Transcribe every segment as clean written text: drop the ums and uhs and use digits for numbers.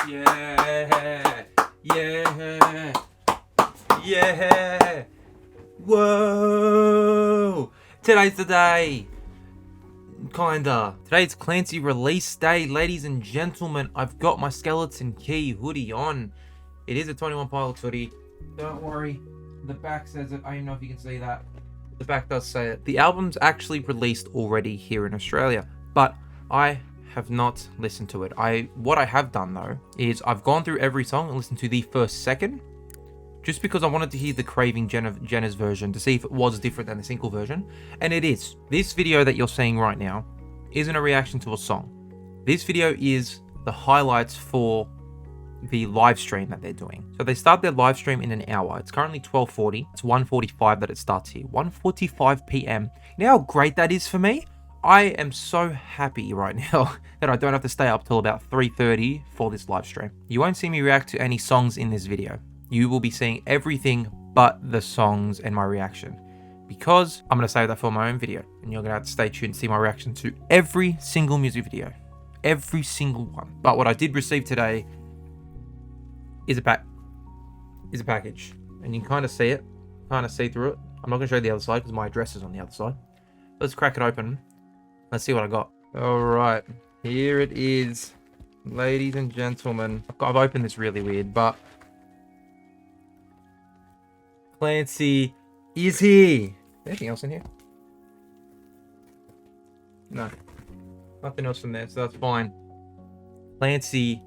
Yeah, yeah, yeah. Whoa! Today's the day. Kinda. Today's Clancy release day, ladies and gentlemen. I've got my Skeleton Key hoodie on. It is a 21 Pilots hoodie. Don't worry, the back says it. I don't know if you can see that. The back does say it. The album's actually released already here in Australia, but I have not listened to it. What I have done though is I've gone through every song and listened to the first second, just because I wanted to hear the Craving Jenna's version to see if it was different than the single version, and it is. This video that you're seeing right now isn't a reaction to a song. This video is the highlights for the live stream that they're doing. So they start their live stream in an hour. It's currently 12:40. It's 1:45 that it starts here. 1:45 p.m. You know how great that is for me? I am so happy right now that I don't have to stay up till about 3:30 for this live stream. You won't see me react to any songs in this video. You will be seeing everything but the songs and my reaction, because I'm going to save that for my own video, and you're going to have to stay tuned to see my reaction to every single music video. Every single one. But what I did receive today is a package, and you can kind of see it, kind of see through it. I'm not going to show you the other side because my address is on the other side. Let's crack it open. Let's see what I got. All right, here it is, ladies and gentlemen. I've opened this really weird, but Clancy is here. Anything else in here? No, nothing else in there, so that's fine. Clancy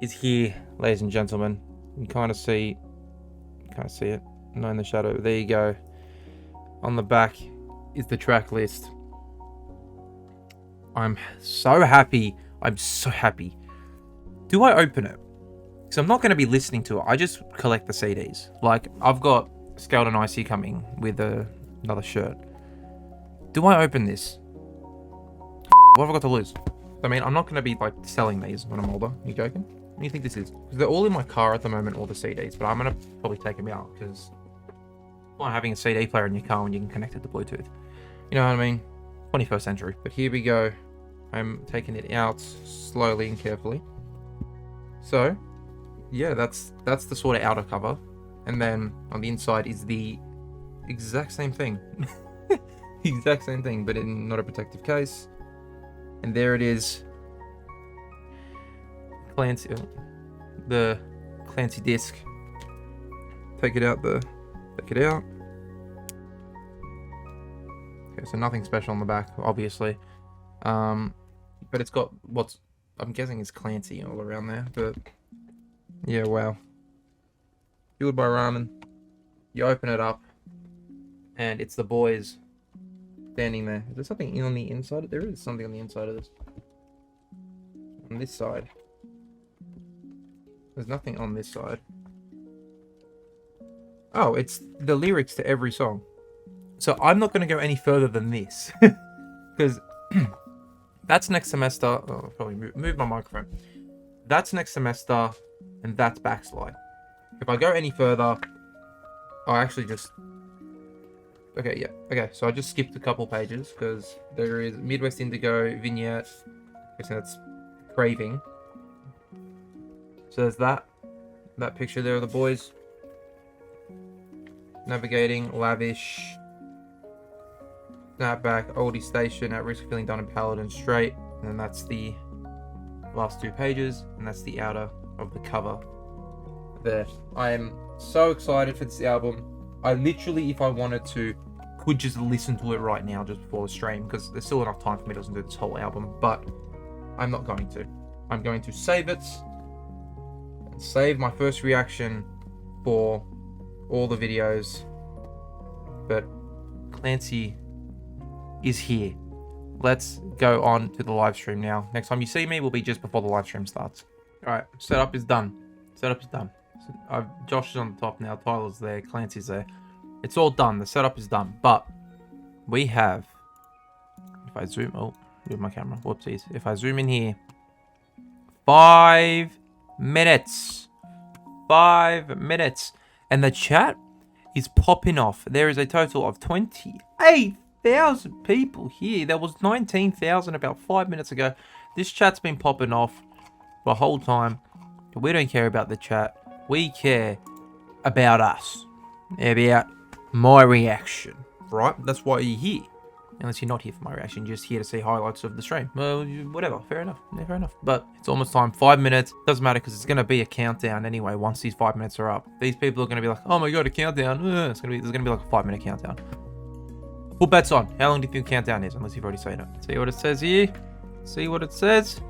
is here, ladies and gentlemen. You kind of see it. No, in the shadow. There you go. On the back is the track list. I'm so happy. I'm so happy. Do I open it? Because I'm not going to be listening to it. I just collect the CDs. Like, I've got Skeleton Icy coming with another shirt. Do I open this? What have I got to lose? I mean, I'm not going to be like selling these when I'm older. You joking? What do you think this is? Because they're all in my car at the moment, all the CDs. But I'm going to probably take them out because it's not having a CD player in your car when you can connect it to Bluetooth. You know what I mean? 21st century. But here we go. I'm taking it out slowly and carefully. So, yeah, that's the sort of outer cover. And then on the inside is the exact same thing. Exact same thing, but in not a protective case. And there it is. Clancy, the Clancy disc. Take it out. Take it out. Okay, so nothing special on the back, obviously. But it's got what's, I'm guessing is Clancy all around there. But yeah, wow. Fueled by ramen. You open it up, and it's the boys standing there. Is there something on the inside? There is something on the inside of this. On this side. There's nothing on this side. Oh, it's the lyrics to every song. So I'm not going to go any further than this. Because that's next semester. Oh, I'll probably move my microphone. That's next semester, and that's Backslide. If I go any further, I'll actually just... Okay, yeah. Okay, so I just skipped a couple pages because there is Midwest Indigo, Vignette. Okay, so that's Craving. So there's that picture there of the boys. Navigating, Lavish. Snapback, Oldie Station, At Risk of Feeling Done in Paladin Straight. And then that's the last two pages, and that's the outer of the cover there. I am so excited for this album. I literally, if I wanted to, could just listen to it right now just before the stream, because there's still enough time for me to listen to this whole album, but I'm not going to. I'm going to save it, and save my first reaction for all the videos. But Clancy is here. Let's go on to the live stream now. Next time you see me will be just before the live stream starts. Alright, setup is done. Setup is done. So, Josh is on the top now, Tyler's there, Clancy's there. It's all done, the setup is done. But we have, if I zoom, oh, move my camera, whoopsies. If I zoom in here, 5 minutes. 5 minutes. And the chat is popping off. There is a total of 28,000 people here. There was 19,000 about 5 minutes ago. This chat's been popping off the whole time. We don't care about the chat. We care about us. About my reaction. Right? That's why you're here. Unless you're not here for my reaction, you're just here to see highlights of the stream. Well, whatever. Fair enough. Yeah, fair enough. But it's almost time. 5 minutes. Doesn't matter because it's going to be a countdown anyway once these 5 minutes are up. These people are going to be like, oh my god, a countdown. There's going to be like a 5-minute countdown. Put bets on. How long do you think the countdown is? Unless you've already seen it. See what it says here? See what it says?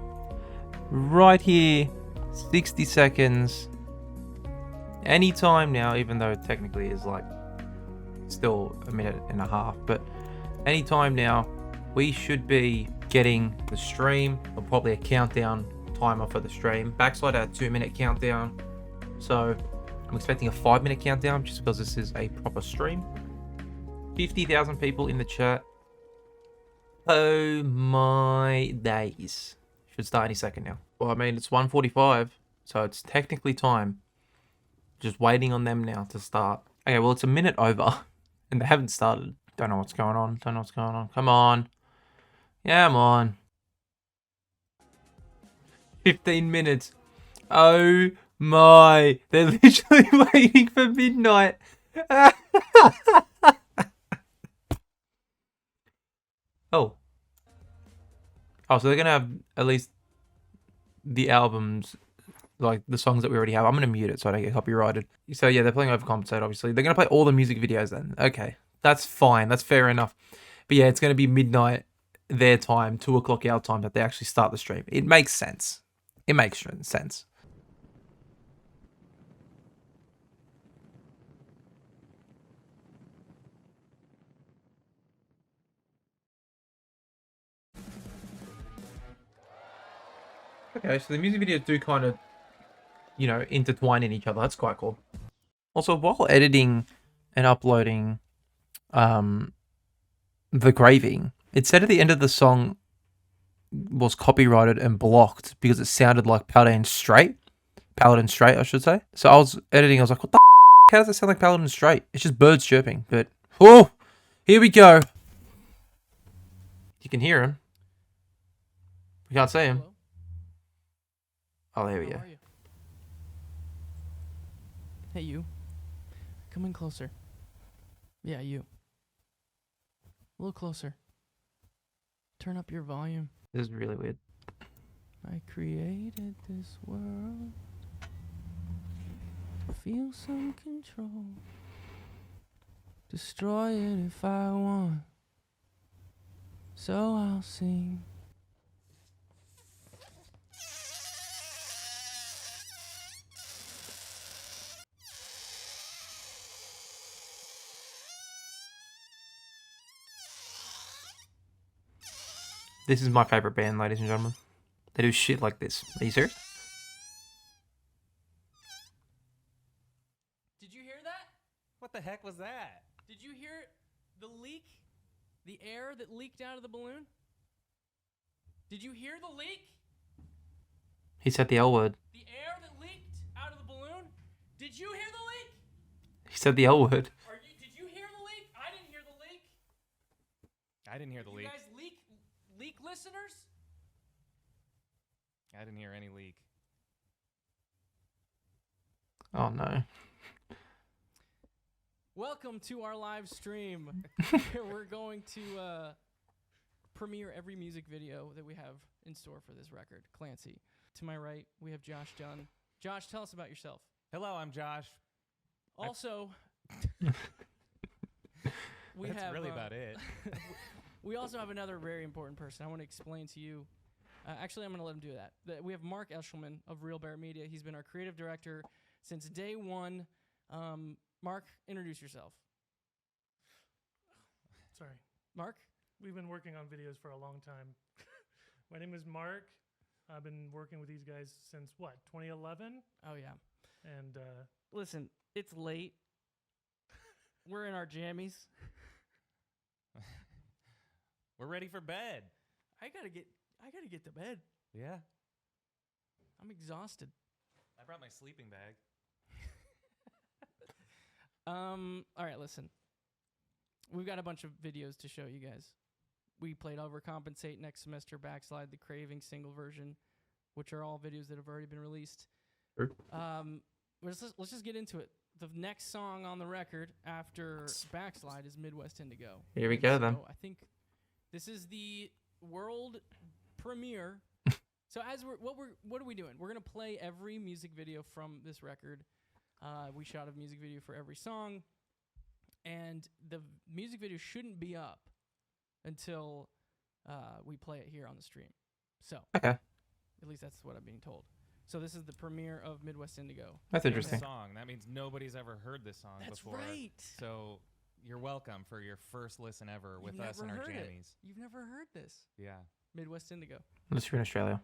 Right here. 60 seconds. Anytime now, even though technically it's like still a minute and a half, but anytime now, we should be getting the stream, or probably a countdown timer for the stream. Backslide at a 2-minute countdown. So I'm expecting a 5-minute countdown just because this is a proper stream. 50,000 people in the chat. Oh my days. Should start any second now. Well, I mean, it's 1:45, so it's technically time. Just waiting on them now to start. Okay, well, it's a minute over, and they haven't started. Don't know what's going on. Don't know what's going on. Come on. Yeah, come on. 15 minutes. Oh my. They're literally waiting for midnight. Oh. Oh, so they're going to have at least the albums, like the songs that we already have. I'm going to mute it so I don't get copyrighted. So yeah, they're playing Overcompensate, obviously. They're going to play all the music videos then. Okay. That's fine. That's fair enough. But yeah, it's going to be midnight their time, 2 o'clock our time that they actually start the stream. It makes sense. It makes sense. Okay, so the music videos do kind of, you know, intertwine in each other. That's quite cool. Also, while editing and uploading the graving, it said at the end of the song was copyrighted and blocked because it sounded like Paladin Straight, I should say. So I was editing, I was like, what the how does that sound like Paladin Straight? It's just birds chirping, but oh, here we go. You can hear him. We can't see him. Hello? Oh, there we go. How are you? Hey, you. Come in closer. Yeah, you. A little closer. Turn up your volume. This is really weird. I created this world. Feel some control. Destroy it if I want. So I'll sing. This is my favorite band, ladies and gentlemen. They do shit like this. Are you serious? Did you hear that? What the heck was that? Did you hear the leak? The air that leaked out of the balloon? Did you hear the leak? He said the L word. The air that leaked out of the balloon? Did you hear the leak? He said the L word. Did you hear the leak? I didn't hear the leak. I didn't hear the You leak. guys leak listeners? I didn't hear any leak. Oh no. Welcome to our live stream. We're going to premiere every music video that we have in store for this record. Clancy. To my right, we have Josh Dunn. Josh, tell us about yourself. Hello, I'm Josh. Also, That's really about it. We also have another very important person I want to explain to you. Actually, I'm going to let him do that. We have Mark Eshelman of Real Bear Media. He's been our creative director since day one. Mark, introduce yourself. Sorry. Mark? We've been working on videos for a long time. My name is Mark. I've been working with these guys since, 2011? Oh, yeah. And Listen, it's late. We're in our jammies. We're ready for bed. I gotta get to bed. Yeah. I'm exhausted. I brought my sleeping bag. All right, listen. We've got a bunch of videos to show you guys. We played Overcompensate, Next Semester, Backslide, the Craving single version, which are all videos that have already been released. True. Let's just get into it. The next song on the record after Backslide is Midwest Indigo. Here we And go, then. so I think this is the world premiere. So what are we doing? We're gonna play every music video from this record. We shot a music video for every song, and the music video shouldn't be up until we play it here on the stream. So Okay. at least that's what I'm being told. So this is the premiere of Midwest Indigo. That's Good interesting. song. That means nobody's ever heard this song That's before. right. So you're welcome for your first listen ever with You've us and never our heard it. jammies. You've never heard this. Yeah. Midwest Indigo. Unless you're in Australia.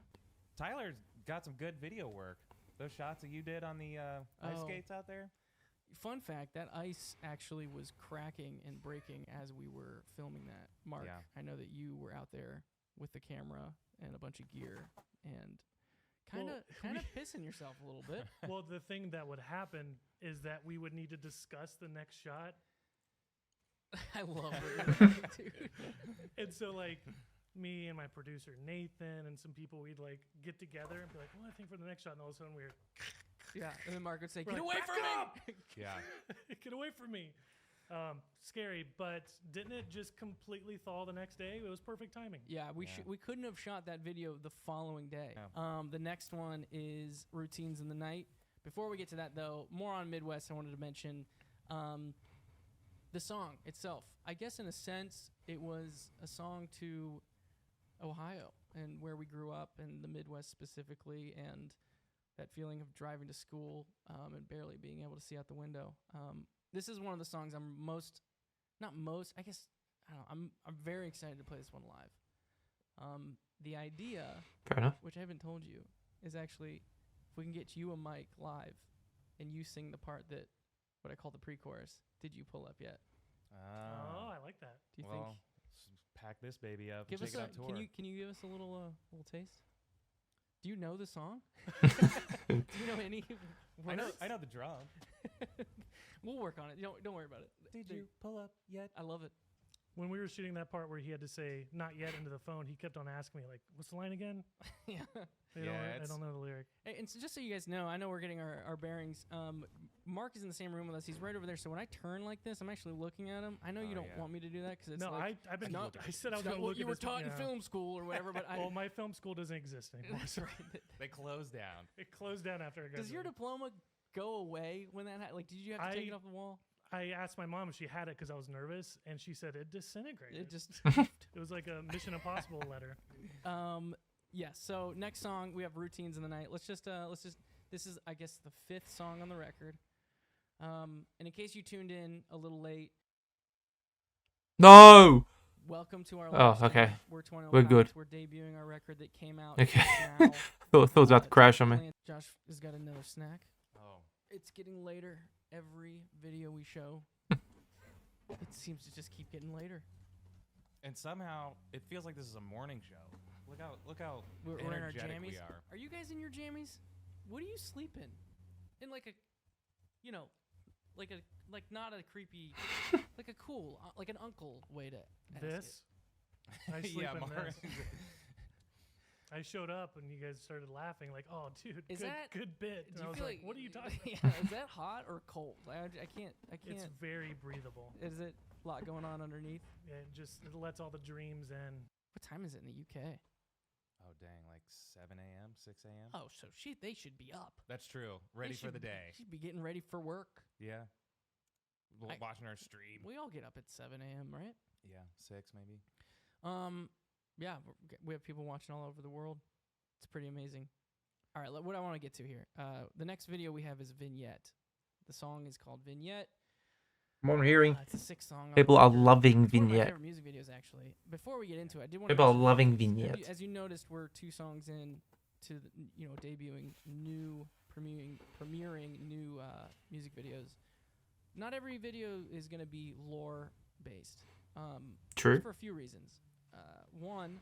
Tyler's got some good video work. Those shots that you did on the ice Oh. skates out there. Fun fact, that ice actually was cracking and breaking as we were filming that. Mark, Yeah. I know that you were out there with the camera and a bunch of gear and kind of pissing yourself a little bit. Well, the thing that would happen is that we would need to discuss the next shot. I love it, dude. And so, like, me and my producer Nathan and some people, we'd like get together and be like, "Well, I think for the next shot," and all of a sudden we're Yeah, and then Mark would say, We're "Get like, away "Back from up!" me!" Yeah. get away from me. Scary, but didn't it just completely thaw the next day? It was perfect timing. Yeah, Yeah. we couldn't have shot that video the following day. Yeah. The next one is Routines in the Night. Before we get to that, though, more on Midwest, I wanted to mention the song itself. I guess in a sense, it was a song to Ohio and where we grew up and the Midwest specifically, and that feeling of driving to school and barely being able to see out the window. This is one of the songs I'm I guess, I don't know, I'm very excited to play this one live. The idea, Fair enough. which I haven't told you, is actually if we can get you a mic live and you sing the part that what I call the pre-chorus. Did you pull up yet? Oh, I like that. Do you Well, let's pack this baby up. think? And take it on tour. Can you give us a little taste? Do you know the song? Do you know any words? I know the drum. We'll work on it. Don't worry about it. Did you pull up yet? I love it. When we were shooting that part where he had to say "not yet" into the phone, he kept on asking me like, "What's the line again?" Yeah. I don't know the lyric. And so just so you guys know, I know we're getting our bearings. Mark is in the same room with us. He's right over there. So when I turn like this, I'm actually looking at him. I know you don't yeah. want me to do that because it's No, like I've been. not- I said I was it's not going to what look you at were this, taught in yeah. film school or whatever. But Well, my film school doesn't exist anymore. that's right. They closed down. It closed down after I got Does your done. diploma go away when that like? Did you have to take it off the wall? I asked my mom if she had it because I was nervous, and she said it disintegrated. It just. It was like a Mission Impossible letter. Yeah. So next song we have Routines in the Night. Let's just. This is I guess the 5th song on the record. And in case you tuned in a little late, No! welcome to our. Oh, live stream. okay. We're 21 We're good. Pilots. We're debuting our record that came out. Okay. Now. thought it was about to crash on me. Josh has got another snack. Oh. It's getting later. Every video we show, it seems to just keep getting later. And somehow it feels like this is a morning show. Look how We're in our energetic jammies. we are. Are you guys in your jammies? What do you sleep in? In like a, like not a creepy, like a cool, like an uncle way to ask This, it. I sleep Yeah, in Mark. this. I showed up and you guys started laughing like, "Oh, dude, Is good, that- good bit." Do And you I was feel like, "What are you talking?" Yeah, is that hot or cold? I can't. It's very breathable. Is it a lot going on underneath? It lets all the dreams in. What time is it in the UK? Oh dang, like 7 a.m., 6 a.m. Oh, so they should be up. That's true. Ready for the day. Should be getting ready for work. Yeah. I- Watching our stream. We all get up at 7 a.m., right? Yeah, 6 maybe. Yeah, we have people watching all over the world. It's pretty amazing. All right, what I want to get to here. The next video we have is Vignette. The song is called Vignette. From what I'm hearing, It's a 6 song. on people the are record. loving It's one of my Vignette. favorite music videos, actually. Before we get into it, I did want People are to. loving As Vignette. as you noticed, we're 2 songs in to debuting new, premiering new music videos. Not every video is going to be lore based. True. For a few reasons. One,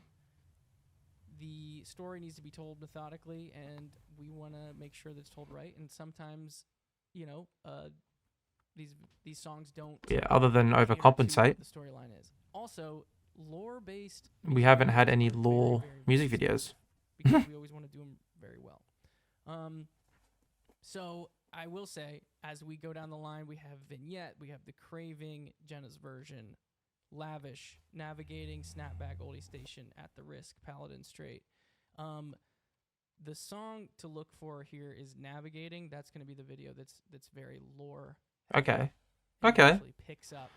the story needs to be told methodically, and we want to make sure that it's told right. And sometimes, these songs don't. Yeah, other than cater to overcompensate, what the storyline is. Also, lore-based. we haven't had any very, lore very music specific videos. because we always want to do them very well. So I will say, as we go down the line, we have Vignette, we have The Craving, Jenna's Version, Lavish, Navigating, Snapback, Oldie Station, At the Risk, Paladin Straight. The song to look for here is Navigating. That's going to be the video that's very lore. Okay. And Okay. actually picks up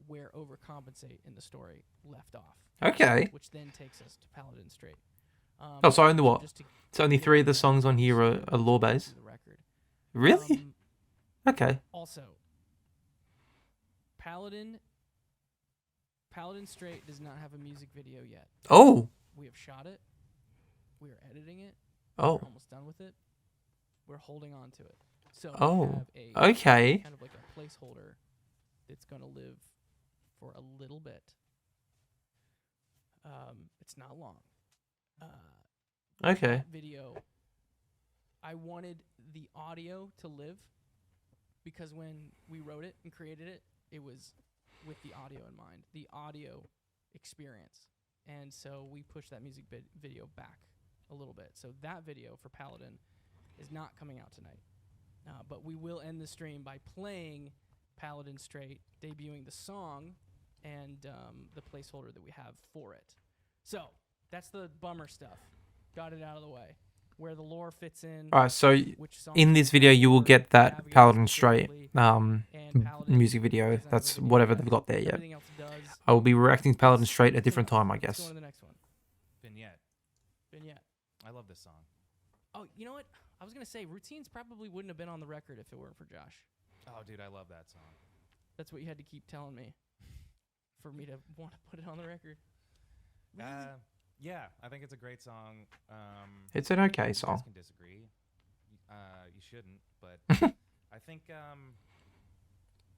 where Overcompensate in the story left off. Okay. Which then takes us to Paladin Straight. Oh, so only what? just to So only 3 of the songs on here are lore based. the record. Really? Okay. Also, Paladin Straight does not have a music video yet. Oh. We have shot it. We are editing it. Oh. We're almost done with it. We're holding on to it. So Oh, we have a okay. kind of like a placeholder that's going to live for a little bit. It's not long. Okay. That video, I wanted the audio to live because when we wrote it and created it, it was with the audio in mind, the audio experience. And so we pushed that music video back a little bit. So that video for Paladin is not coming out tonight. But we will end the stream by playing Paladin Straight, debuting the song and the placeholder that we have for it. So that's the bummer stuff. Got it out of the way. Where the lore fits in. All right. So Which songs in we this video, you will cover, get that Navigating Paladin Straight specifically, and Paladin music video. doesn't have a That's video whatever yet. they've got there yet. Everything else does. I will be reacting to Paladin Let's- Straight at a let's different go- time, I Let's go guess. on to the next one. Vignette. Vignette. I love this song. Oh, you know what? I was going to say, Routines probably wouldn't have been on the record if it weren't for Josh. Oh, dude, I love that song. That's what you had to keep telling me for me to want to put it on the record. Really? Yeah, I think it's a great song. It's an okay you guys song. can disagree. You shouldn't, but I think,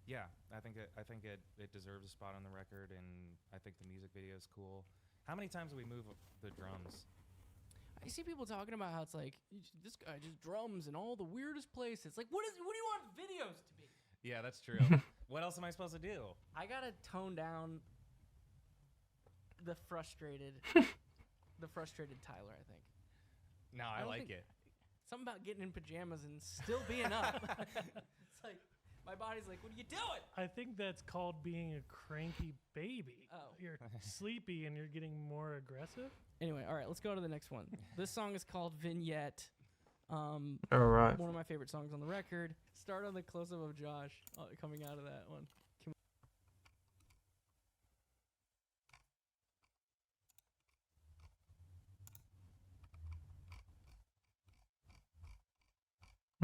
yeah, I think it deserves a spot on the record, and I think the music video is cool. How many times do we move the drums? I see people talking about how it's like, this guy just drums in all the weirdest places. Like, what do you want videos to be? Yeah, that's true. What else am I supposed to do? I got to tone down the frustrated Tyler, I think. No, I don't like think- it. Something about getting in pajamas and still being up. It's like, my body's like, what are you doing? I think that's called being a cranky baby. Oh. You're sleepy and you're getting more aggressive. Anyway, all right, let's go to the next one. This song is called Vignette. All right. One of my favorite songs on the record. Start on the close-up of Josh coming out of that one.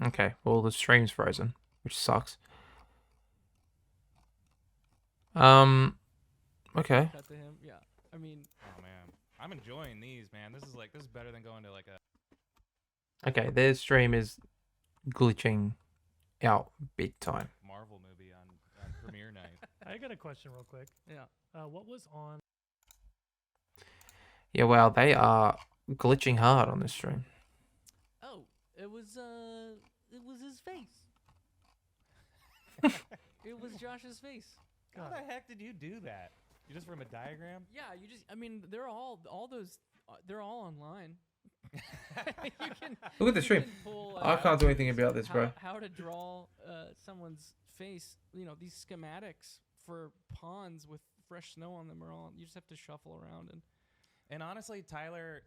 Okay. Well, the stream's frozen, which sucks. Okay. Cut to him. Yeah. I mean, Oh man, I'm enjoying these, man. This is better than going to like a Okay. Their stream is glitching out big time. Marvel movie on premiere night. I got a question real quick. yeah. What was on? Yeah. Wow. They are glitching hard on this stream. Oh, it was his face. It was Josh's face. How the heck did you do that? You just from a diagram? Yeah, I mean, they're all those, they're all online. You can Look at the you stream. can pull, I can't do anything about this, bro. How to draw someone's face? You know, these schematics for ponds with fresh snow on them are all. You just have to shuffle around and. And honestly, Tyler,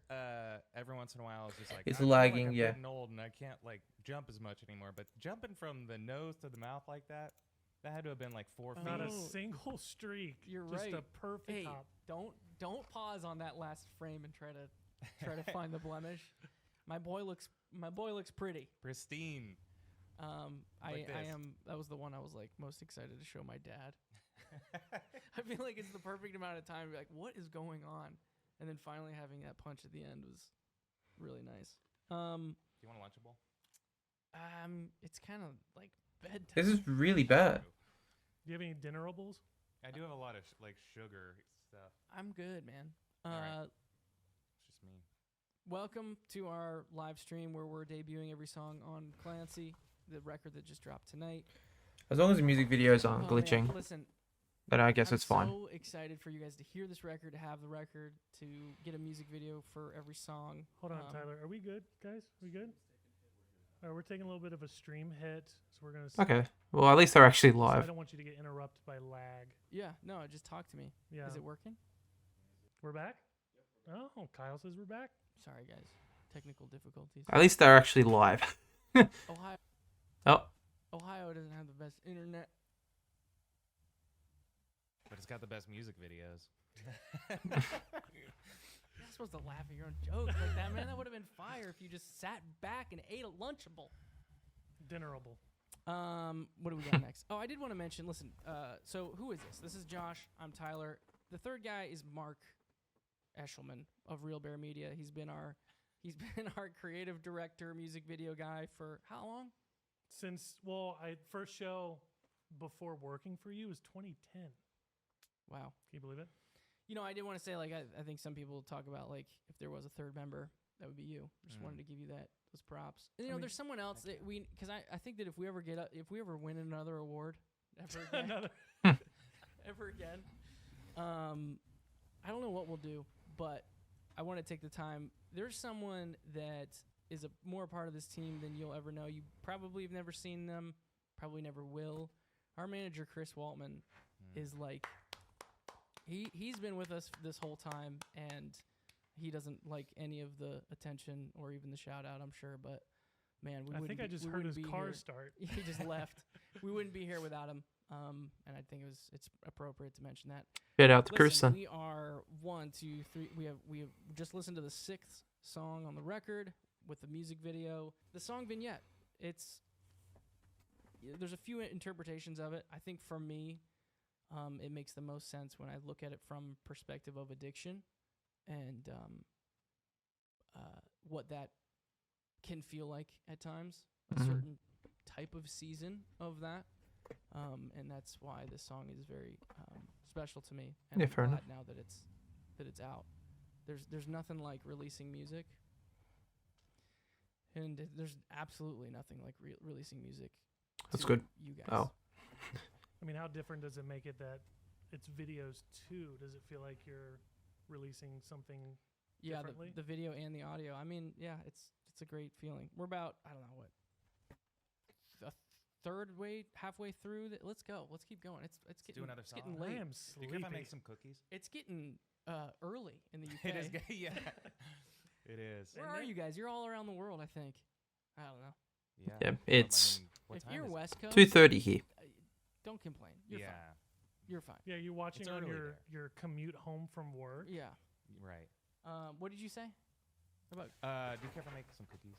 every once in a while is just like, It's I feel lagging, like I'm yeah. getting old and I can't like jump as much anymore. But jumping from the nose to the mouth like that had to have been like 4 feet. Not a Oh. single streak. You're just right. a perfect Hey, hop. don't pause on that last frame and try to find the blemish. My boy looks pretty. Pristine. I Like this. am. That was the one I was like most excited to show my dad. I feel like it's the perfect amount of time to be like, what is going on? And then finally having that punch at the end was really nice. Do you want a Lunchable? It's kind of like bedtime. This is really bad. Do you have any dinnerables? I do have a lot of like sugar stuff. I'm good, man. Alright. It's just me. Welcome to our live stream where we're debuting every song on Clancy, the record that just dropped tonight. As long as the music videos aren't Oh, man, glitching, listen, then I guess I'm it's fine. so excited for you guys to hear this record, to have the record, to get a music video for every song. Hold on, Um, Tyler. Are we good, guys? We good? All right, we're taking a little bit of a stream hit, so we're gonna. Okay. Well, at least they're actually So I live. don't want you to get interrupted by lag. Yeah, no, just talk to me. Yeah. Is it working? We're back. Oh, Kyle says we're back. Sorry, guys. Technical difficulties. At least they're actually live. Ohio. Oh. Ohio doesn't have the best internet. But it's got the best music videos. You're not supposed to laugh at your own jokes like that, man. That would have been fire if you just sat back and ate a Lunchable. Dinnerable. What do we got next? Oh, I did want to mention. Listen. So who is this? This is Josh. I'm Tyler. The third guy is Mark Eshelman of Real Bear Media. He's been our creative director, music video guy for how long? Since first show before working for you was 2010. Wow. Can you believe it? You know, I did want to say, like, I think some people talk about, like, if there was a third member, that would be you. Just wanted to give you those props. And, you know, there's someone else that because I think that if we ever win another award ever again, ever again, I don't know what we'll do, but I want to take the time. There's someone that is more a part of this team than you'll ever know. You probably have never seen them, probably never will. Our manager, Chris Waltman, is like, he's been with us this whole time, and he doesn't like any of the attention or even the shout out, I'm sure, but man, I think I just heard his car start. He just left. We wouldn't be here without him. And I think it's appropriate to mention that. Get out the Listen, Kirsten. we are 1, 2, 3. We have just listened to the 6th song on the record with the music video. The song Vignette. There's a few interpretations of it. I think for me, it makes the most sense when I look at it from perspective of addiction and what that can feel like at times, a certain type of season of that. And that's why this song is very special to me. And Yeah, I'm fair glad enough. now that it's out. There's nothing like releasing music, and there's absolutely nothing like releasing music. That's to good. You guys. Oh. I mean, how different does it make it that it's videos too? Does it feel like you're releasing something differently? The video and the audio. I mean, yeah, it's a great feeling. We're about, I don't know what, halfway through. Let's go. Let's keep going. It's getting, do another it's getting song. late. I am Do you sleepy. care if I make some cookies? It's getting early in the UK. It is good. Yeah. It is. Where are you guys? You're all around the world, I think. I don't know. Yeah, Well, it's what If time you're is it? West Coast, 2:30 here. don't complain. You're Yeah. fine. You're fine. Yeah, you're watching on early your commute home from work. Yeah. Right. What did you say? About? Do you care if I make some cookies?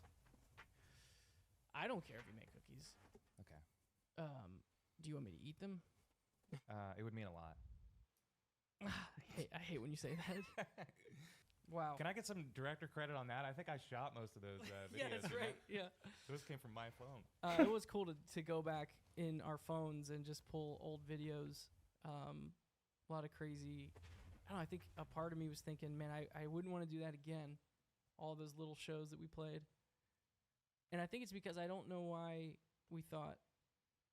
I don't care if you make cookies. Okay. Do you want me to eat them? It would mean a lot. I hate when you say that. Wow. Can I get some director credit on that? I think I shot most of those videos. Yeah, that's you know? right. Yeah. Those came from my phone. It was cool to go back in our phones and just pull old videos. A lot of crazy. I don't know. I think a part of me was thinking, man, I wouldn't want to do that again. All those little shows that we played. And I think it's because I don't know why we thought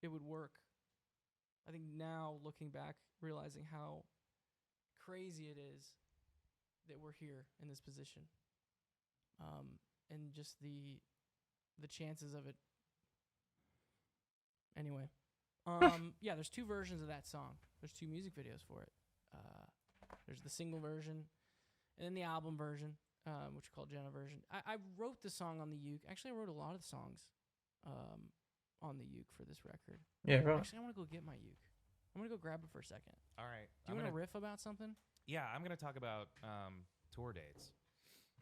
it would work. I think now, looking back, realizing how crazy it is that we're here in this position. And just the chances of it. Anyway. Yeah, there's 2 versions of that song. There's 2 music videos for it. There's the single version and then the album version, which is called Jenna version. I wrote the song on the uke. Actually, I wrote a lot of the songs on the uke for this record. Yeah, right. Actually, I want to go get my uke. I'm going to go grab it for a second. All right. Do you want to riff about something? Yeah, I'm going to talk about tour dates.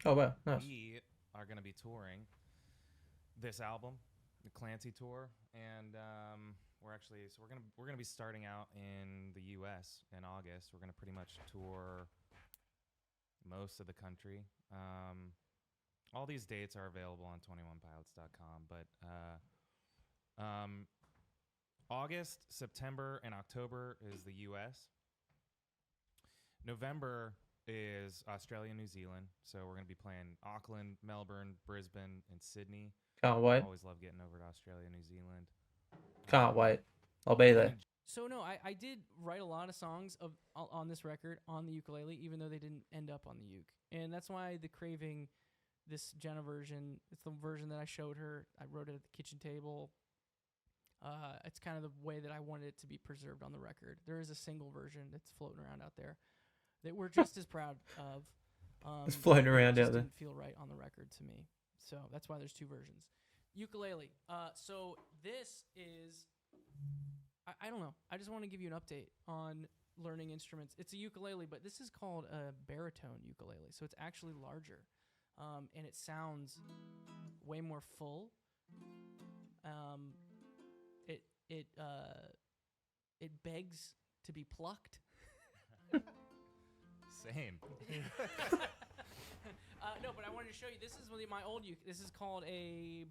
Oh, wow. Nice. We are going to be touring this album, the Clancy tour, and we're going to be starting out in the U.S. in August. We're going to pretty much tour most of the country. All these dates are available on 21pilots.com, but August, September, and October is the U.S. November is Australia, New Zealand. So we're going to be playing Auckland, Melbourne, Brisbane, and Sydney. Can't wait. Always love getting over to Australia, New Zealand. Can't wait. I'll be there. So no, I did write a lot of songs on this record on the ukulele, even though they didn't end up on the uke, and that's why the craving this Jenna version. It's the version that I showed her. I wrote it at the kitchen table. It's kind of the way that I wanted it to be preserved on the record. There is a single version that's floating around out there that we're just as proud of. It's floating but around it out just there. didn't feel right on the record to me. So that's why there's two versions. Ukulele. So this is, I don't know. I just want to give you an update on learning instruments. It's a ukulele, but this is called a baritone ukulele. So it's actually larger. And it sounds way more full. It begs to be plucked. Same. No, but I wanted to show you. This is my old This is called a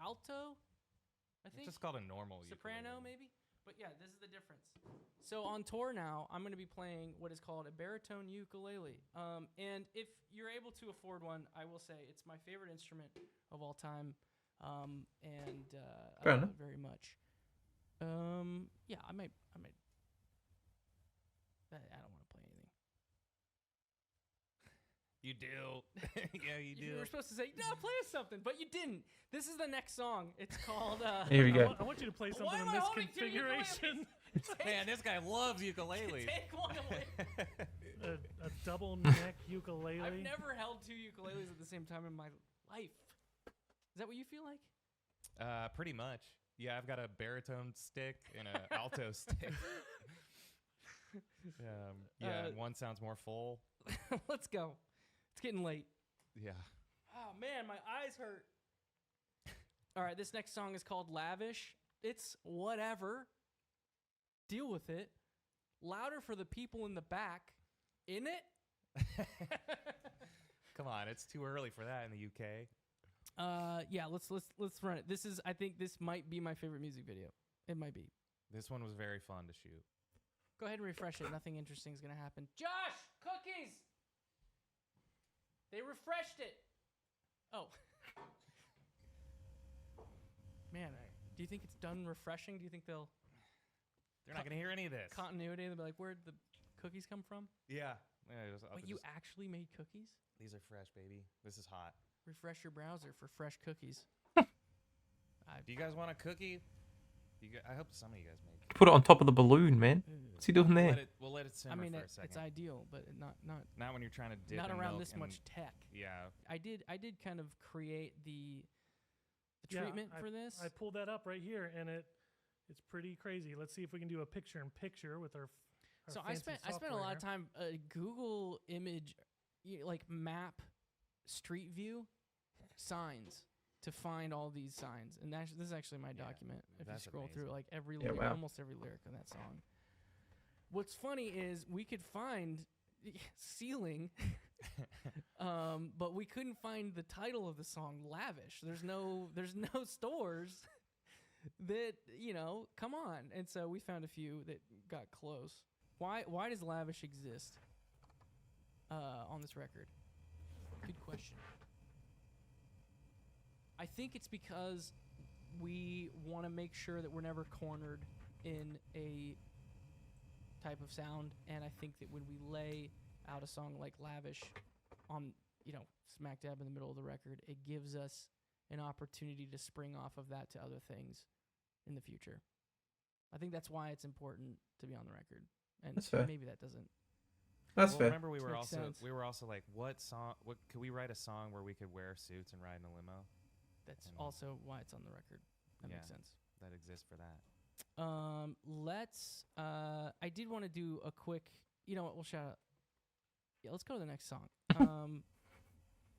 alto, I think. It's just called a normal soprano, ukulele. maybe. But yeah, this is the difference. So on tour now, I'm going to be playing what is called a baritone ukulele. And if you're able to afford one, I will say it's my favorite instrument of all time. And I love it very much. Yeah, I might. I don't want to play anything. You do. Yeah, you do. You were supposed to say, no, play us something, but you didn't. This is the next song. It's called... Here we go. I want you to play something Why am in I this holding two configuration. Man, this guy loves ukulele. Take one away. a double neck ukulele. I've never held two ukuleles at the same time in my life. Is that what you feel like? Pretty much. Yeah, I've got a baritone stick and an alto stick. And one sounds more full. Let's go. It's getting late. Yeah. Oh, man, my eyes hurt. All right, this next song is called Lavish. It's whatever. Deal with it. Louder for the people in the back. In it? Come on, it's too early for that in the UK. Yeah, let's run it. I think this might be my favorite music video. It might be. This one was very fun to shoot. Go ahead and refresh it. Nothing interesting is going to happen. Josh, cookies! They refreshed it. Oh. Man, do you think it's done refreshing? Do you think they'll... They're not going to hear any of this. Continuity, they'll be like, where'd the cookies come from? Yeah. Wait, you actually made cookies? These are fresh, baby. This is hot. Refresh your browser for fresh cookies. Do you guys want a cookie? I hope some of you guys make. Put it on top of the balloon, man. What's he doing there? We'll let it simmer for a second. It's ideal, but not when you're trying to dip not in around milk this much tech. Yeah. I did kind of create the treatment for this. I pulled that up right here, and it's pretty crazy. Let's see if we can do a picture-in-picture with our so I spent a lot of time Google image, map Street View signs to find all these signs, and this is actually my document. If you scroll through almost every lyric in that song. What's funny is we could find ceiling, but we couldn't find the title of the song, Lavish. There's no stores that come on, and so we found a few that got close. Why does Lavish exist on this record? Good question. I think it's because we want to make sure that we're never cornered in a type of sound, and I think that when we lay out a song like Lavish on, smack dab in the middle of the record, it gives us an opportunity to spring off of that to other things in the future. I think that's why it's important to be on the record, and that's fair. Maybe that doesn't. That's fair. Remember, we were also like, what could we write a song where we could wear suits and ride in a limo? That's also why it's on the record. That makes sense. That exists for that. I did want to do a quick, we'll shout out. Yeah, let's go to the next song.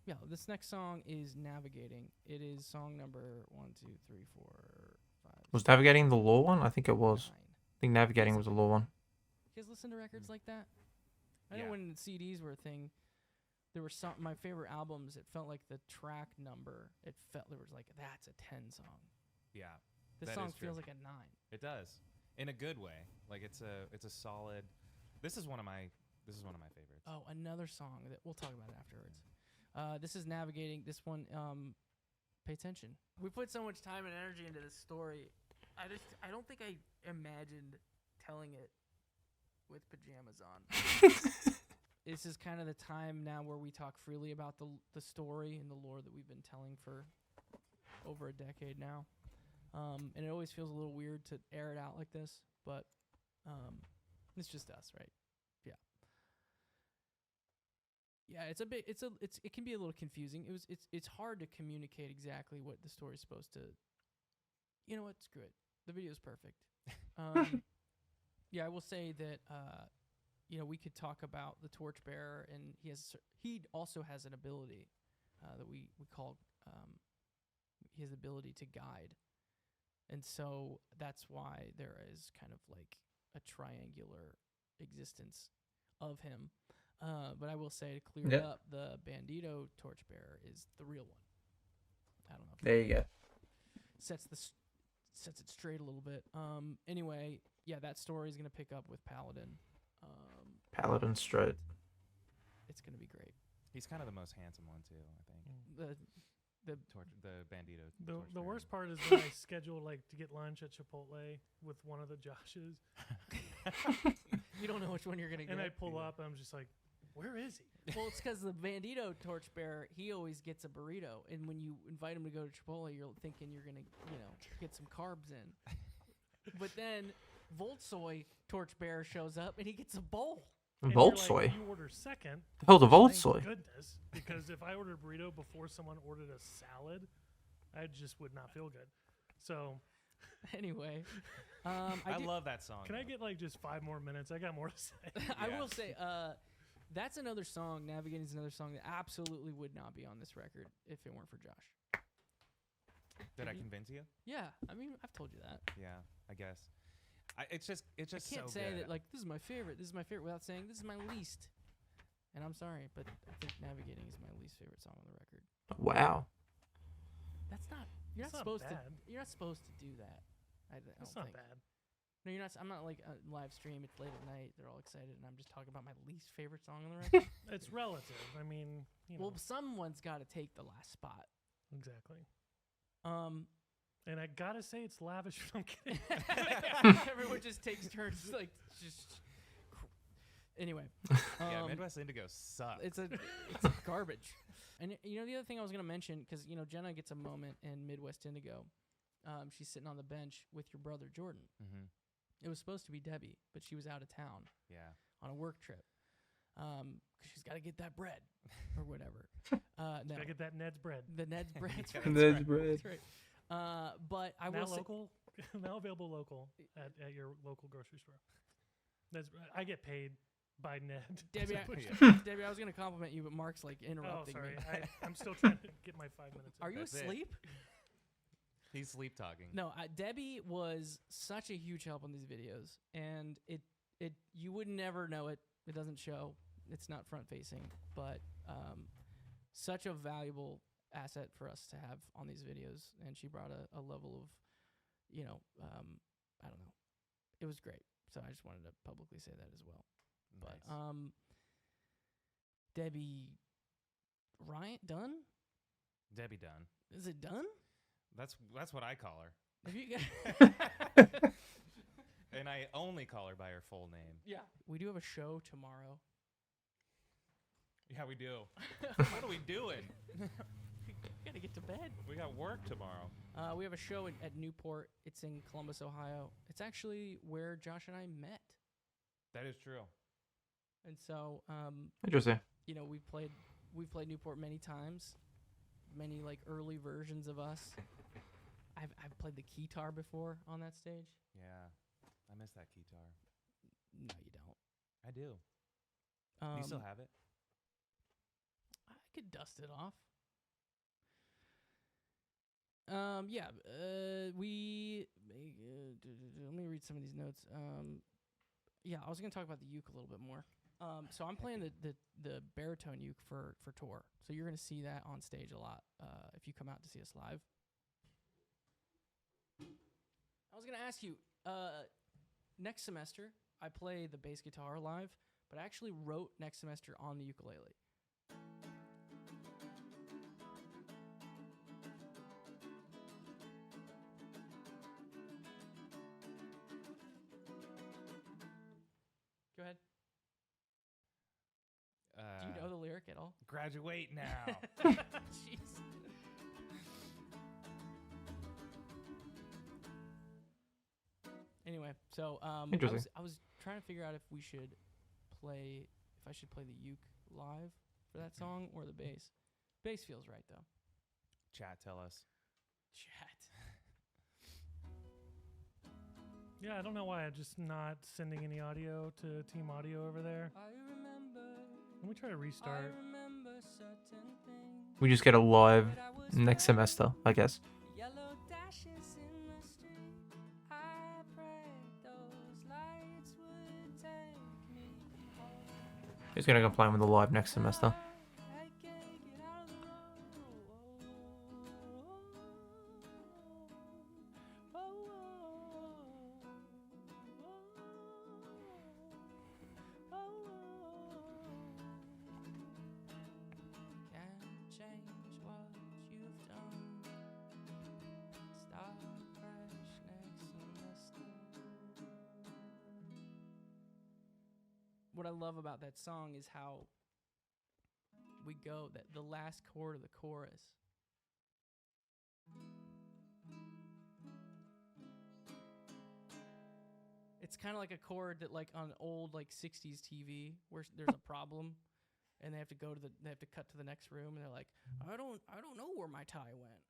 Yeah, this next song is Navigating. It is song number 1, 2, 3, 4, 5. Was Navigating the law one? I think it was. 9. I think Navigating was the law one. You guys listen to records like that? I know when CDs were a thing, there were my favorite albums, it felt like the track number, there was like, that's a 10 song. Yeah. This song feels like a 9. It does. In a good way. Like it's a solid. This is one of my favorites. Oh, another song that we'll talk about afterwards. This is Navigating. This one, pay attention. We put so much time and energy into this story. I don't think I imagined telling it with pajamas on. this is kind of the time now where we talk freely about the story and the lore that we've been telling for over a decade now. And it always feels a little weird to air it out like this, but it's just us, right? Yeah. Yeah, it can be a little confusing. It's hard to communicate exactly what the story's supposed to. You know what? Screw it. The video's perfect. Yeah, I will say that we could talk about the torchbearer, and he also has an ability that we call his ability to guide, and so that's why there is kind of like a triangular existence of him. But I will say, to clear it up, the Bandito torchbearer is the real one. I don't know. There you go. Sets it straight a little bit. Anyway, yeah, that story is gonna pick up with Paladin. Paladin straight. It's gonna be great. He's kind of the most handsome one too, I think. The Bandito. The worst part is when I schedule to get lunch at Chipotle with one of the Joshes, You don't know which one you're gonna get. and I pull up, and I'm just like, where is he? Well, it's because the Bandito torchbearer, he always gets a burrito, and when you invite him to go to Chipotle, you're thinking you're gonna, get some carbs in. But then Voltsoy torchbearer shows up, and he gets a bowl. And Voltsoy. you order second. The hell's a Thank Voltsoy? goodness, because if I ordered a burrito before someone ordered a salad, I just would not feel good. So, Anyway, I love that song. can I though. get just 5 more minutes? I got more to say. I Yeah. will say, that's another song. Navigating is another song that absolutely would not be on this record if it weren't for Josh. Did I convince you? Yeah, I mean, I've told you that. Yeah, I guess. It's just I can't so say good. that this is my favorite. This is my favorite without saying this is my least. And I'm sorry, but I think Navigating is my least favorite song on the record. Wow. That's not. You're That's not not supposed bad. to. You're not supposed to do that. I don't That's not think. bad. No, you're not. I'm not like a live stream. It's late at night. They're all excited, and I'm just talking about my least favorite song on the record. It's relative. I mean, Well, someone's got to take the last spot. exactly. And I gotta say, it's lavish. I'm kidding. everyone just takes turns, just. Anyway, Yeah, Midwest Indigo sucks. it's garbage. And the other thing I was gonna mention, because Jenna gets a moment in Midwest Indigo. She's sitting on the bench with your brother Jordan. Mm-hmm. It was supposed to be Debbie, but she was out of town Yeah. on a work trip. 'Cause she's got to get that bread or whatever. No, Gotta get that Ned's bread. the Ned's bread. Yeah, That's bread. That's right. But I Now will say, local, now available local at your local grocery store. I get paid by Ned. Debbie, to push Yeah. Debbie, I was gonna compliment you, but Mark's Oh, interrupting sorry. me. I'm still trying to get my 5 minutes. Are you That's it. asleep? He's sleep talking. No, Debbie was such a huge help on these videos, and it you would never know it. It doesn't show. It's not front facing, but such a valuable asset for us to have on these videos, and she brought a level of, I don't know, it was great. So I just wanted to publicly say that as well. Nice. But Debbie, Ryan, done? Debbie Dunn. Is it done? That's what I call her. Have you And I only call her by her full name. Yeah. We do have a show tomorrow. Yeah, we do. What are we doing? We gotta get to bed. We got work tomorrow. We have a show at Newport. It's in Columbus, Ohio. It's actually where Josh and I met. That is true. And so, Interesting. we've played Newport many times. Many early versions of us. I've played the keytar before on that stage. Yeah. I miss that guitar. No, you don't. I do. Do you still have it? I could dust it off. Yeah. Let me read some of these notes. Yeah, I was gonna talk about the uke a little bit more. So I'm playing the baritone uke for tour. So you're gonna see that on stage a lot if you come out to see us live. I was gonna ask you, next semester I play the bass guitar live, but I actually wrote next semester on the ukulele. Go ahead. hell? Graduate now. Jeez. Anyway, so Interesting. I was trying to figure out if I should play the uke live for that song or the bass. Bass feels right though. Chat, tell us. Chat. Yeah, I don't know why I'm just not sending any audio to Team Audio over there. I remember. Let me try to restart. Certain things. We just get a live next semester, I guess. Yellow dashes in the street. I prayed those lights would take me home. He's gonna complain with the live next semester. I can't get out of the Can't change what you've done. Start fresh next semester. What I love about that song is how we go, that the last chord of the chorus. It's kind of like a chord that, like, on old, like, 60s TV where there's a problem and they have to cut to the next room and they're like, I don't know where my tie went.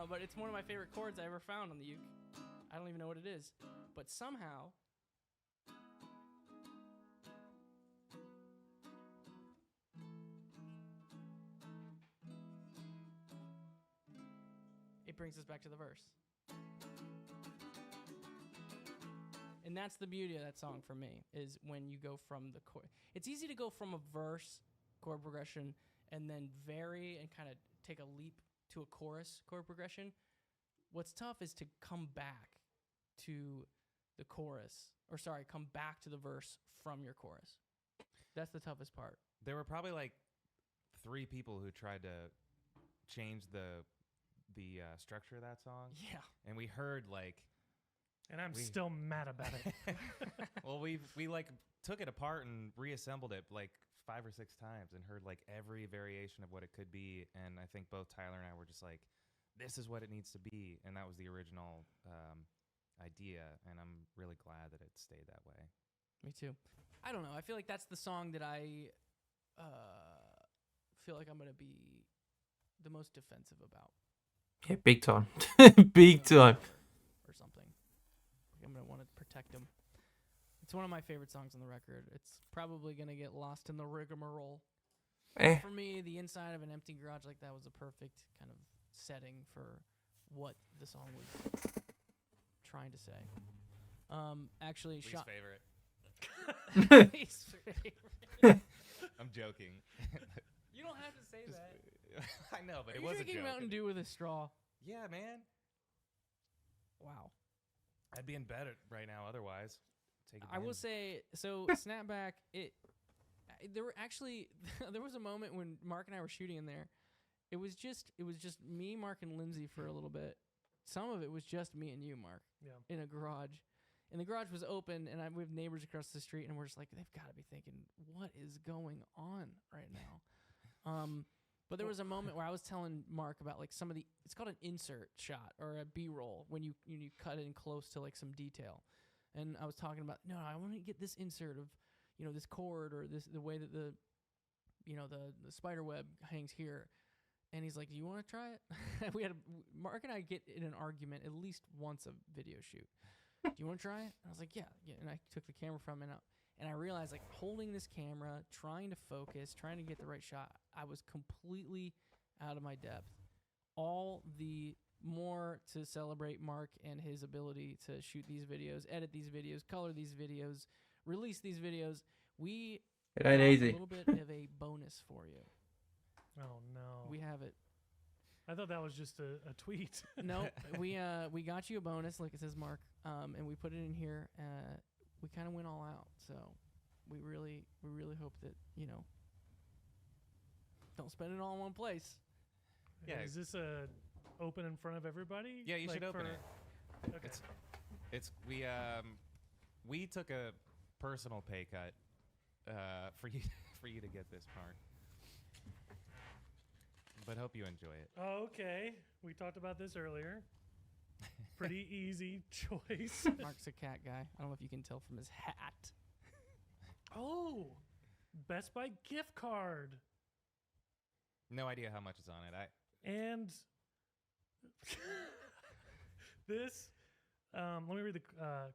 But it's one of my favorite chords I ever found on the uke. I don't even know what it is, but somehow it brings us back to the verse. And that's the beauty of that song for me, is when you go from the chord. It's easy to go from a verse chord progression and then vary and kind of take a leap to a chorus chord progression. What's tough is to come back to the chorus, come back to the verse from your chorus. That's the toughest part. There were probably like 3 people who tried to change the structure of that song. Yeah. And we heard like, And I'm still mad about it. well, we like took it apart and reassembled it like 5 or 6 times and heard like every variation of what it could be. And I think both Tyler and I were just like, this is what it needs to be. And that was the original idea. And I'm really glad that it stayed that way. Me too. I don't know. I feel like that's the song that I feel like I'm going to be the most defensive about. Yeah, big time. Big time. Or something. I'm going to want to protect him. It's one of my favorite songs on the record. It's probably going to get lost in the rigmarole. For me, the inside of an empty garage like that was a perfect kind of setting for what the song was trying to say. Actually, Least favorite. Least favorite. I'm joking. You don't have to say that. I know, but Are it you was a drinking joke. Mountain Dew with a straw? Yeah, man. Wow. I'd be in bed right now otherwise. Take it I will in. say, so Snapback, there was a moment when Mark and I were shooting in there. It was just me, Mark, and Lindsay for a little bit. Some of it was just me and you, Mark. Yeah. In a garage. And the garage was open, and we have neighbors across the street, and we're just like, they've got to be thinking, what is going on right now? But there was a moment where I was telling Mark about like some of it's called an insert shot or a B-roll when you cut in close to like some detail. And I was talking about, no, I want to get this insert of, this cord or the way that the spider web hangs here. And he's like, do you want to try it? Mark and I get in an argument at least once a video shoot. Do you want to try it? And I was like, yeah. And I took the camera from him and I realized, like, holding this camera, trying to focus, trying to get the right shot, I was completely out of my depth. All the more to celebrate Mark and his ability to shoot these videos, edit these videos, color these videos, release these videos. We It ain't have easy. a little bit of a bonus for you. Oh, no. We have it. I thought that was just a tweet. No, we got you a bonus, like it says Mark, and we put it in here. We kind of went all out, so we really hope that don't spend it all in one place. Yeah. Is this open in front of everybody? Yeah, you should open it. Okay. It's we took a personal pay cut for you to get this, Mark. But hope you enjoy it. Oh, okay. We talked about this earlier. Pretty easy choice. Mark's a cat guy. I don't know if you can tell from his hat. Oh, Best Buy gift card. No idea how much is on it. And this, let me read the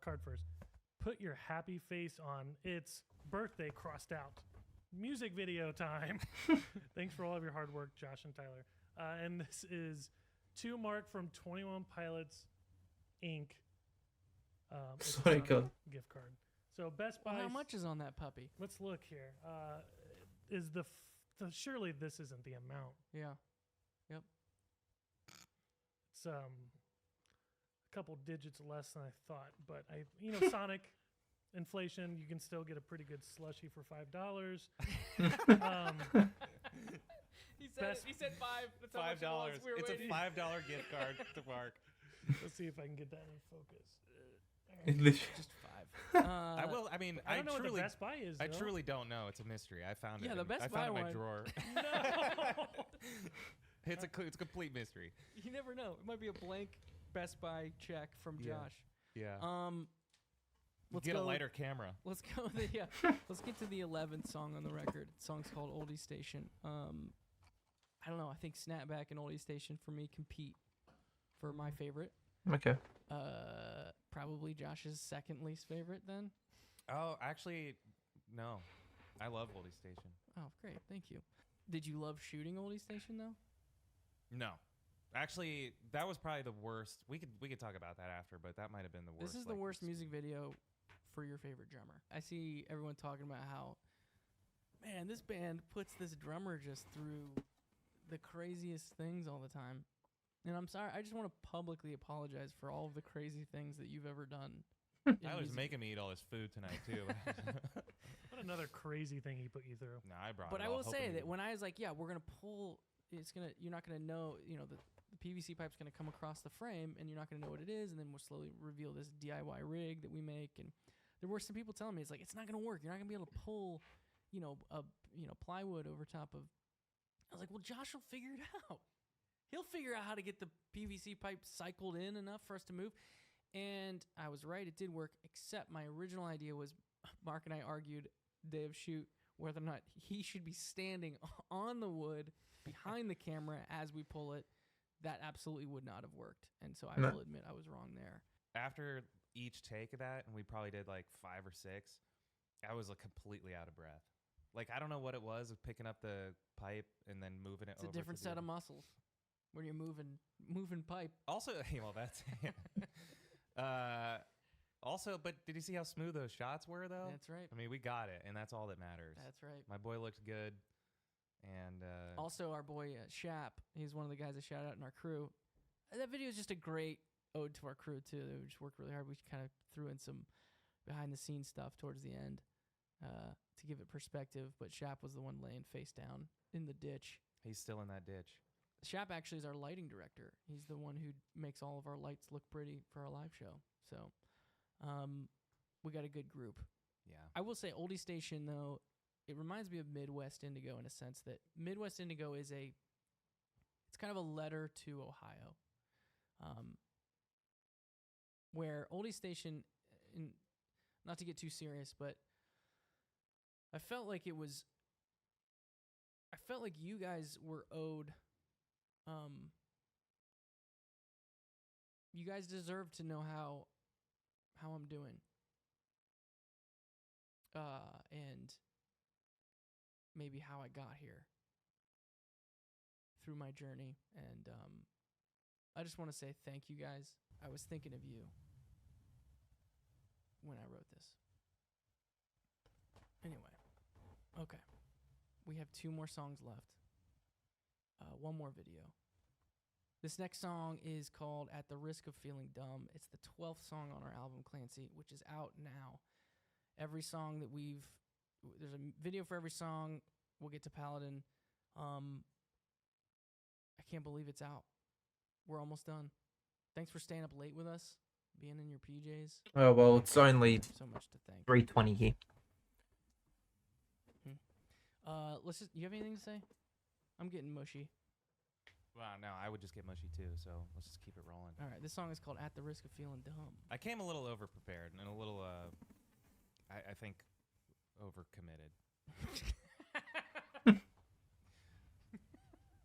card first. Put your happy face on. It's birthday crossed out. Music video time. Thanks for all of your hard work, Josh and Tyler. And this is to Mark from 21 Pilots Inc. It's Sorry, a God. gift card. So Best Buy. Well, how much is on that puppy? Let's look here. Is surely this isn't the amount. Yeah. Yep. It's a couple digits less than I thought, but Sonic inflation, you can still get a pretty good slushie for $5. He said five. That's how much it $5. was. We were It's waiting. a $5 gift card to Mark. Let's see if I can get that in focus. Just five. I will. I mean, I don't know what truly, the Best Buy is. I though. truly don't know. It's a mystery. I found it. Yeah, the Best I Buy found it in my one. drawer. No. It's a complete mystery. You never know. It might be a blank Best Buy check from Yeah. Josh. Yeah. Let's Get go. a lighter camera. Let's go. Let's get to the 11th song on the record. The song's called Oldie Station. I don't know. I think Snapback and Oldie Station for me compete for my favorite. Okay. Probably Josh's second least favorite then. Oh, actually, no. I love Oldie Station. Oh, great. Thank you. Did you love shooting Oldie Station though? No. Actually, that was probably the worst. We could talk about that after, but that might have been the worst. This is the worst music video for your favorite drummer. I see everyone talking about how, man, this band puts this drummer just through the craziest things all the time. And I'm sorry, I just want to publicly apologize for all of the crazy things that you've ever done. Tyler's making me eat all this food tonight too. What another crazy thing he put you through. No, I brought But it I all, will say hoping that when I was like, yeah, we're gonna pull, you're not gonna know, the PVC pipe's gonna come across the frame, and you're not gonna know what it is, and then we'll slowly reveal this DIY rig that we make. And there were some people telling me it's not gonna work. You're not gonna be able to pull, plywood over top of. I was like, well, Josh will figure it out. He'll figure out how to get the PVC pipe cycled in enough for us to move. And I was right. It did work, except my original idea was Mark and I argued day of shoot whether or not he should be standing on the wood behind the camera as we pull it. That absolutely would not have worked. And so I will admit I was wrong there. after each take of that, and we probably did like 5 or 6, I was like completely out of breath. Like, I don't know what it was of picking up the pipe and then moving it It's over. a different to the set of muscles when you're moving pipe. Also, well, that's also, but did you see how smooth those shots were, though? That's right. I mean, we got it, and that's all that matters. That's right. My boy looked good, and Also, our boy Shap, he's one of the guys that shout out in our crew. That video is just a great ode to our crew too. They just worked really hard. We kind of threw in some behind-the-scenes stuff towards the end to give it perspective. But Shap was the one laying face down in the ditch. he's still in that ditch. Shap actually is our lighting director. He's the one who makes all of our lights look pretty for our live show. So we got a good group. Yeah. I will say Oldie Station, though, it reminds me of Midwest Indigo in a sense that Midwest Indigo is it's kind of a letter to Ohio. Where Oldie Station, not to get too serious, but I felt like you guys were owed, you guys deserve to know how I'm doing. And maybe how I got here through my journey. And I just want to say thank you guys. I was thinking of you when I wrote this. Anyway, okay. We have 2 more songs left. 1 more video. This next song is called At the Risk of Feeling Dumb. It's the 12th song on our album, Clancy, which is out now. Every song that there's a video for every song. We'll get to Paladin. I can't believe it's out. We're almost done. Thanks for staying up late with us, being in your PJs. Oh, well, it's only So much to thank. 3:20 here. Let's just. You have anything to say? I'm getting mushy. Well, no, I would just get mushy too. So let's just keep it rolling. All right, this song is called "At the Risk of Feeling Dumb." I came a little over prepared and a little, I think, overcommitted.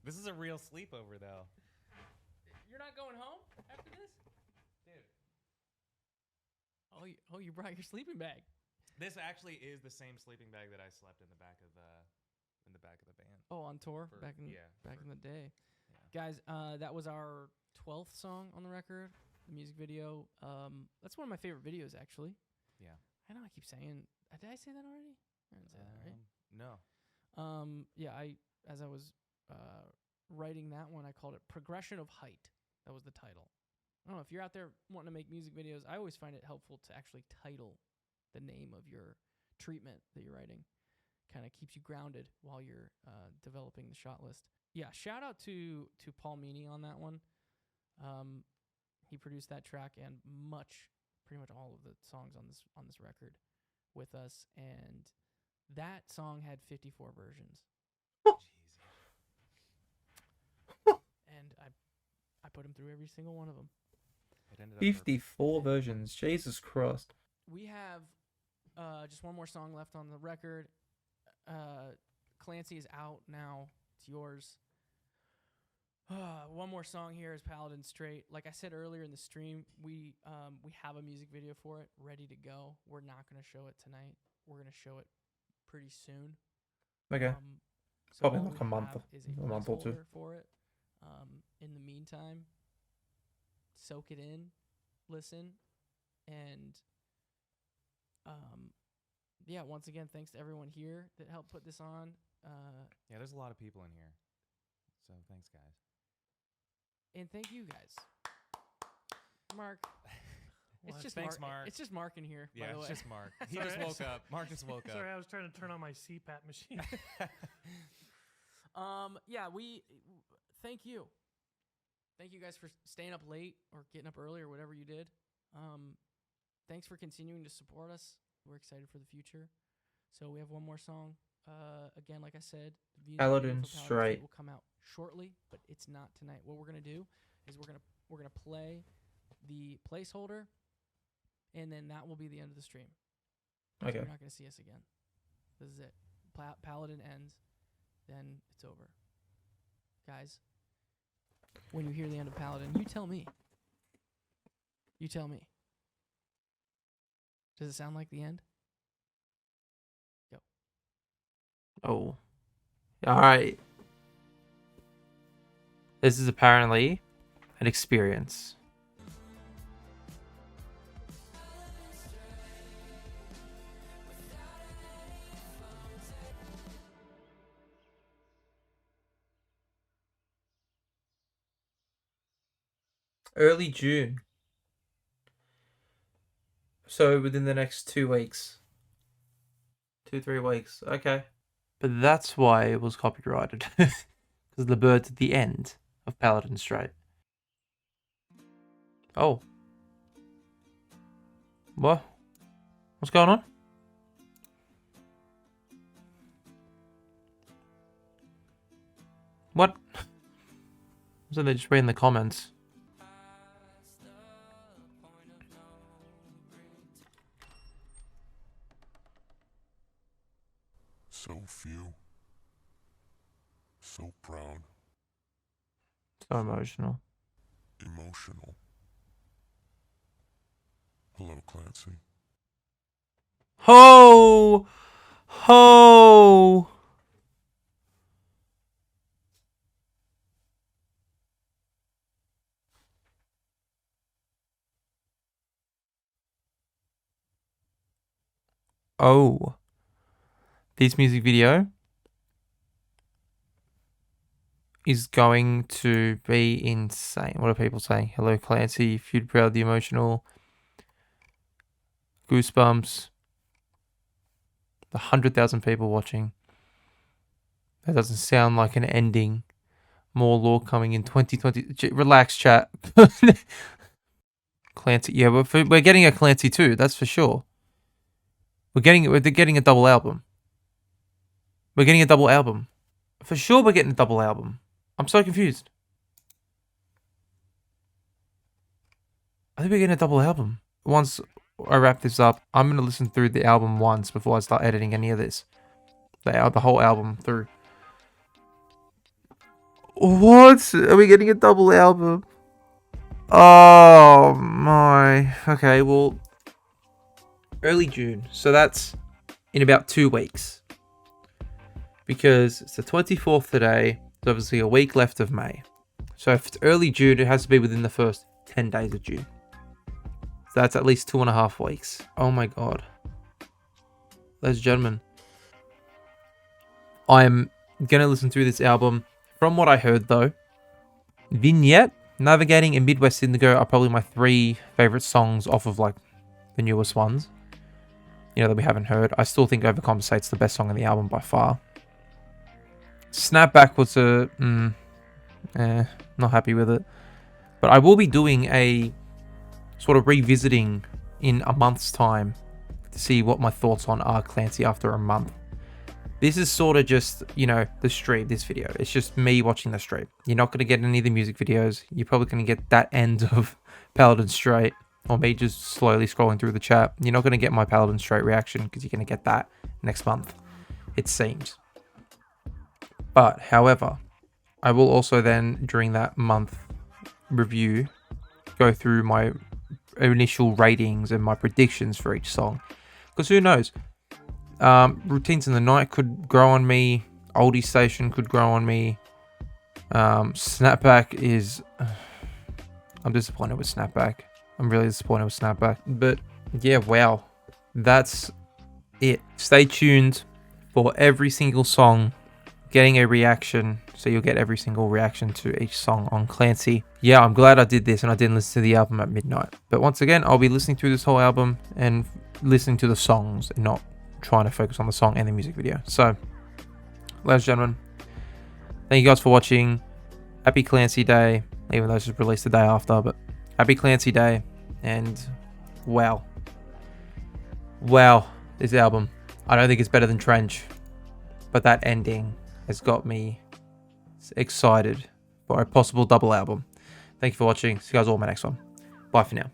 This is a real sleepover, though. You're not going home after this, Dude. You brought your sleeping bag. This actually is the same sleeping bag that I slept in the back of the van. Oh, on tour For- back in yeah, back for- in the day, Yeah. guys. That was our 12th song on the record. The music video. That's one of my favorite videos, actually. Yeah. I know I keep saying. Did I say that already? I didn't say that, right? No. Yeah. As I was writing that one, I called it "Progression of Height." That was the title. I don't know if you're out there wanting to make music videos. I always find it helpful to actually title the name of your treatment that you're writing. Kind of keeps you grounded while you're developing the shot list. Yeah, shout out to Paul Meany on that one. He produced that track and pretty much all of the songs on this record with us, and that song had 54 versions. And I put him through every single one of them. It ended up perfect. 54 versions. Jesus Christ. We have just one more song left on the record. Clancy is out now. It's yours. One more song here is Paladin Straight. Like I said earlier in the stream, we have a music video for it ready to go. We're not going to show it tonight. We're going to show it pretty soon. Okay. So Probably all like we a month have is a month or two. placeholder for it. In the meantime, soak it in, listen, and yeah. Once again, thanks to everyone here that helped put this on. Yeah, there's a lot of people in here. So thanks, guys. And thank you guys, Mark. What? Thanks, Mark. It's just Mark in here. Yeah, by the it's way. just Mark. He Sorry. just woke up. Mark just woke up. Sorry, I was trying to turn on my CPAP machine. Yeah, we thank you. Thank you guys for staying up late or getting up early or whatever you did. Thanks for continuing to support us. We're excited for the future. So we have one more song. Again, like I said, the music video Paladin for Straight will come out shortly, but it's not tonight. What we're gonna do is we're gonna play the placeholder, and then that will be the end of the stream. So Okay. you're not gonna see us again. This is it. Paladin ends, then it's over. Guys, when you hear the end of Paladin, you tell me. You tell me. Does it sound like the end? Oh. Alright. This is apparently an experience. Early June. So within the next 2 weeks. 2-3 weeks. Okay. But that's why it was copyrighted. Because the bird's at the end of Paladin Straight. Oh. What? What's going on? What? So they just read in the comments. So few. So proud. So emotional. Emotional. Hello, Clancy. Ho! Ho! Oh. This music video is going to be insane. What are people saying? Hello, Clancy. Feud proud, the emotional. Goosebumps. 100,000 people watching. That doesn't sound like an ending. More lore coming in 2020. Relax, chat. Clancy. Yeah, we're getting a Clancy too. That's for sure. They're getting a double album. We're getting a double album. For sure we're getting a double album. I'm so confused. I think we're getting a double album. Once I wrap this up, I'm going to listen through the album once before I start editing any of this. The whole album through. What? Are we getting a double album? Oh my. Okay, well, early June. So that's in about 2 weeks. Because it's the 24th today. There's obviously a week left of May. So if it's early June, it has to be within the first 10 days of June. So that's at least 2.5 weeks. Oh my god. Ladies and gentlemen, I'm going to listen through this album. From what I heard though, Vignette, Navigating, and Midwest Indigo are probably my 3 favorite songs off of like the newest ones. You know, that we haven't heard. I still think Overcompensate's the best song on the album by far. Snapback was not happy with it. But I will be doing a sort of revisiting in a month's time to see what my thoughts on are Clancy after a month. This is sort of just, you know, the stream, this video. It's just me watching the stream. You're not going to get any of the music videos. You're probably going to get that end of Paladin Straight, or me just slowly scrolling through the chat. You're not going to get my Paladin Straight reaction because you're going to get that next month, it seems. But, however, I will also then, during that month review, go through my initial ratings and my predictions for each song. Because who knows? Routines in the Night could grow on me. Oldie Station could grow on me. Snapback is... I'm disappointed with Snapback. I'm really disappointed with Snapback. But, yeah, wow. That's it. Stay tuned for every single song getting a reaction, so you'll get every single reaction to each song on Clancy. Yeah, I'm glad I did this and I didn't listen to the album at midnight. But once again, I'll be listening through this whole album and listening to the songs and not trying to focus on the song and the music video. So, ladies and gentlemen, thank you guys for watching. Happy Clancy Day, even though it's just released the day after, but happy Clancy Day, and wow. Wow, this album. I don't think it's better than Trench, but that ending has got me excited for a possible double album. Thank you for watching. See you guys all in my next one. Bye for now.